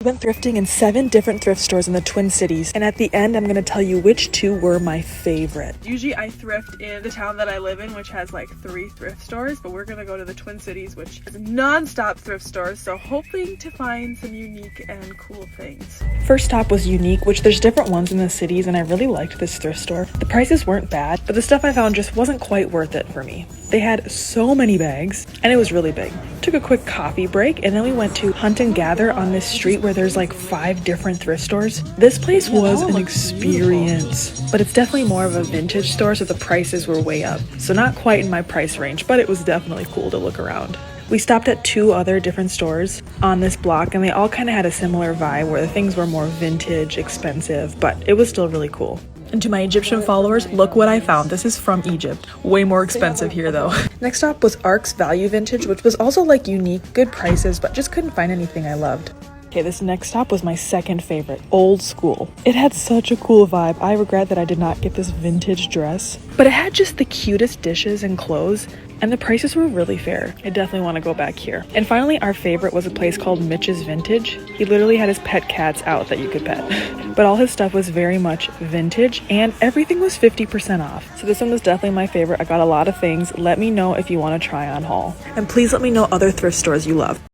We went thrifting in 7 different thrift stores in the Twin Cities, and at the end I'm going to tell you which 2 were my favorite. Usually I thrift in the town that I live in, which has like 3 thrift stores, but we're going to go to the Twin Cities, which is non-stop thrift stores, so hoping to find some unique and cool things. First stop was Unique, which there's different ones in the cities, and I really liked this thrift store. The prices weren't bad, but the stuff I found just wasn't quite worth it for me. They had so many bags, and it was really big. Took a quick coffee break, and then we went to Hunt and Gather on this street where there's like 5 different thrift stores. This place was an experience, but it's definitely more of a vintage store, so the prices were way up. So not quite in my price range, but it was definitely cool to look around. We stopped at 2 other different stores on this block, and they all kind of had a similar vibe where the things were more vintage, expensive, but it was still really cool. And to my Egyptian followers, look what I found. This is from Egypt. Way more expensive here though. Next stop was Ark's Value Vintage, which was also like unique, good prices, but just couldn't find anything I loved. Okay, this next stop was my second favorite, Old School. It had such a cool vibe. I regret that I did not get this vintage dress, but it had just the cutest dishes and clothes, and the prices were really fair. I definitely want to go back here. And finally, our favorite was a place called Mitch's Vintage. He literally had his pet cats out that you could pet. But all his stuff was very much vintage, and everything was 50% off. So this one was definitely my favorite. I got a lot of things. Let me know if you want to try on haul. And please let me know other thrift stores you love.